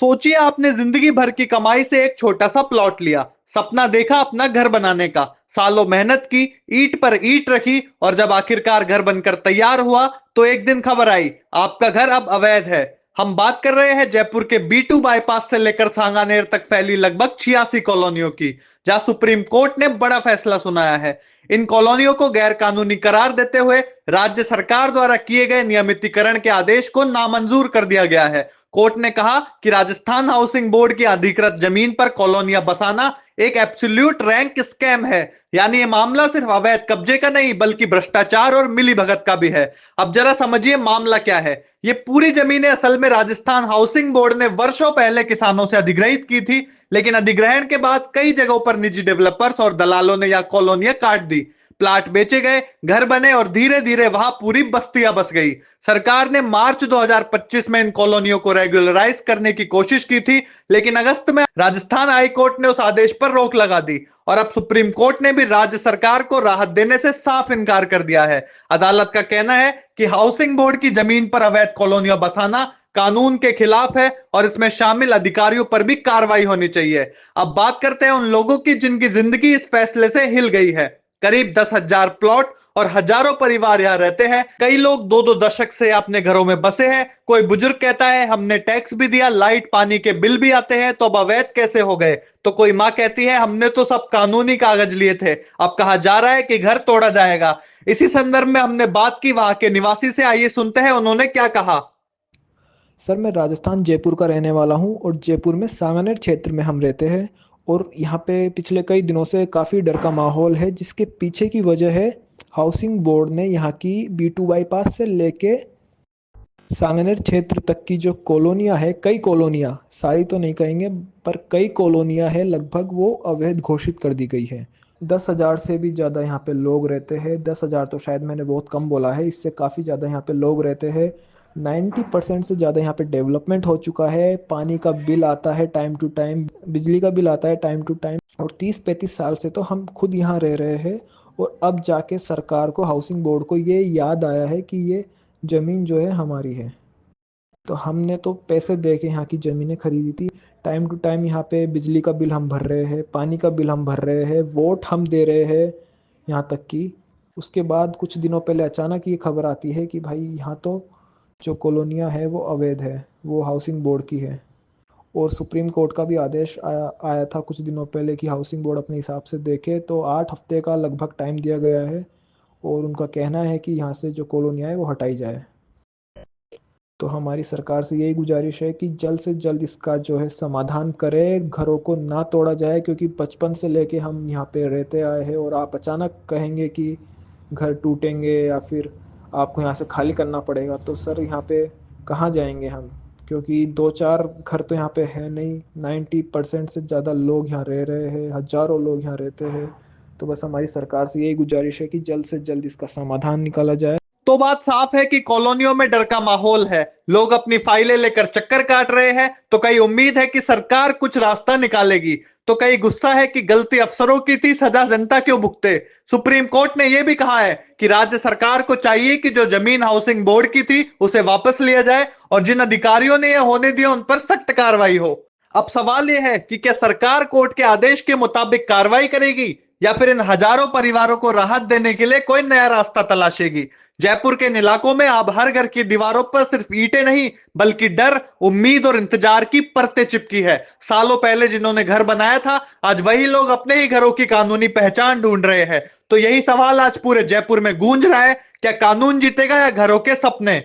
सोचिए आपने जिंदगी भर की कमाई से एक छोटा सा प्लॉट लिया, सपना देखा अपना घर बनाने का, सालों मेहनत की, ईंट पर ईंट रखी और जब आखिरकार घर बनकर तैयार हुआ तो एक दिन खबर आई आपका घर अब अवैध है। हम बात कर रहे हैं जयपुर के B2 बाईपास से लेकर सांगानेर तक फैली लगभग 86 कॉलोनियों की, जहां सुप्रीम कोर्ट ने बड़ा फैसला सुनाया है। इन कॉलोनियों को गैर कानूनी करार देते हुए राज्य सरकार द्वारा किए गए नियमितीकरण के आदेश को नामंजूर कर दिया गया है। कोर्ट ने कहा कि राजस्थान हाउसिंग बोर्ड की अधिकृत जमीन पर कॉलोनियां बसाना एक एब्सोल्यूट रैंक स्कैम है। यानी ये मामला सिर्फ अवैध कब्जे का नहीं बल्कि भ्रष्टाचार और मिलीभगत का भी है। अब जरा समझिए मामला क्या है। ये पूरी जमीनें असल में राजस्थान हाउसिंग बोर्ड ने वर्षों पहले किसानों से अधिग्रहित की थी, लेकिन अधिग्रहण के बाद कई जगहों पर निजी डेवलपर्स और दलालों ने यह कॉलोनियां काट दी। प्लाट बेचे गए, घर बने और धीरे धीरे वहां पूरी बस्तियां बस गई। सरकार ने मार्च 2025 में इन कॉलोनियों को रेगुलराइज करने की कोशिश की थी, लेकिन अगस्त में राजस्थान हाई कोर्ट ने उस आदेश पर रोक लगा दी और अब सुप्रीम कोर्ट ने भी राज्य सरकार को राहत देने से साफ इनकार कर दिया है। अदालत का कहना है कि हाउसिंग बोर्ड की जमीन पर अवैध कॉलोनियां बसाना कानून के खिलाफ है और इसमें शामिल अधिकारियों पर भी कार्रवाई होनी चाहिए। अब बात करते हैं उन लोगों की जिनकी जिंदगी इस फैसले से हिल गई है। करीब 10,000 प्लॉट और हजारों परिवार यहाँ रहते हैं। कई लोग दो दो दशक से अपने घरों में बसे हैं। कोई बुजुर्ग कहता है हमने टैक्स भी दिया, लाइट पानी के बिल भी आते हैं, तो अब अवैध कैसे हो गए। तो कोई माँ कहती है हमने तो सब कानूनी कागज लिए थे, अब कहा जा रहा है कि घर तोड़ा जाएगा। इसी संदर्भ में हमने बात की वहां के निवासी से, आइए सुनते हैं उन्होंने क्या कहा। सर, मैं राजस्थान जयपुर का रहने वाला हूँ और जयपुर में सांगानेर क्षेत्र में हम रहते हैं। और यहाँ पे पिछले कई दिनों से काफ़ी डर का माहौल है, जिसके पीछे की वजह है हाउसिंग बोर्ड ने यहाँ की B2 बाईपास से लेके सांगानेर क्षेत्र तक की जो कॉलोनियाँ है, कई कॉलोनियाँ, सारी तो नहीं कहेंगे पर कई कॉलोनियाँ है, लगभग वो अवैध घोषित कर दी गई है। 10,000 से भी ज़्यादा यहाँ पे लोग रहते हैं। 10,000 तो शायद मैंने बहुत कम बोला है, इससे काफ़ी ज़्यादा यहाँ पे लोग रहते हैं। 90% से ज़्यादा यहाँ पे डेवलपमेंट हो चुका है। पानी का बिल आता है टाइम टू टाइम, बिजली का बिल आता है टाइम टू टाइम। और 30-35 साल से तो हम खुद यहाँ रह रहे हैं। और अब जाके सरकार को, हाउसिंग बोर्ड को ये याद आया है कि ये ज़मीन जो है हमारी है। तो हमने तो पैसे दे के यहाँ की ज़मीनें खरीदी थी। टाइम टू टाइम यहाँ पे बिजली का बिल हम भर रहे हैं, पानी का बिल हम भर रहे हैं, वोट हम दे रहे हैं यहाँ तक कि उसके बाद कुछ दिनों पहले अचानक ये खबर आती है कि भाई यहाँ तो जो कॉलोनियाँ है वो अवैध है, वो हाउसिंग बोर्ड की है। और सुप्रीम कोर्ट का भी आदेश आया था कुछ दिनों पहले कि हाउसिंग बोर्ड अपने हिसाब से देखे। तो 8 हफ्ते का लगभग टाइम दिया गया है और उनका कहना है कि यहाँ से जो कॉलोनियाँ है वो हटाई जाए। तो हमारी सरकार से यही गुजारिश है कि जल्द से जल्द इसका जो है समाधान करे, घरों को ना तोड़ा जाए, क्योंकि बचपन से लेके हम यहाँ पे रहते आए हैं। और आप अचानक कहेंगे कि घर टूटेंगे या फिर आपको यहाँ से खाली करना पड़ेगा, तो सर यहाँ पे कहाँ जाएंगे हम, क्योंकि दो चार घर तो यहाँ पे है नहीं, 90% से ज़्यादा लोग यहाँ रह रहे हैं, हजारों लोग यहाँ रहते हैं। तो बस हमारी सरकार से यही गुजारिश है कि जल्द से जल्द इसका समाधान निकाला जाए। तो बात साफ है कि कॉलोनियों में डर का माहौल है। लोग अपनी फाइलें लेकर चक्कर काट रहे हैं, तो कई उम्मीद है कि सरकार कुछ रास्ता निकालेगी, तो कई गुस्सा है कि गलती अफसरों की थी, सजा जनता क्यों भुगते। सुप्रीम कोर्ट ने यह भी कहा है कि राज्य सरकार को चाहिए कि जो जमीन हाउसिंग बोर्ड की थी उसे वापस लिया जाए और जिन अधिकारियों ने यह होने दिया उन पर सख्त कार्रवाई हो। अब सवाल यह है कि क्या सरकार कोर्ट के आदेश के मुताबिक कार्रवाई करेगी या फिर इन हजारों परिवारों को राहत देने के लिए कोई नया रास्ता तलाशेगी। जयपुर के इन इलाकों में अब हर घर की दीवारों पर सिर्फ ईंटें नहीं बल्कि डर, उम्मीद और इंतजार की परतें चिपकी है। सालों पहले जिन्होंने घर बनाया था, आज वही लोग अपने ही घरों की कानूनी पहचान ढूंढ रहे हैं। तो यही सवाल आज पूरे जयपुर में गूंज रहा है, क्या कानून जीतेगा या घरों के सपने।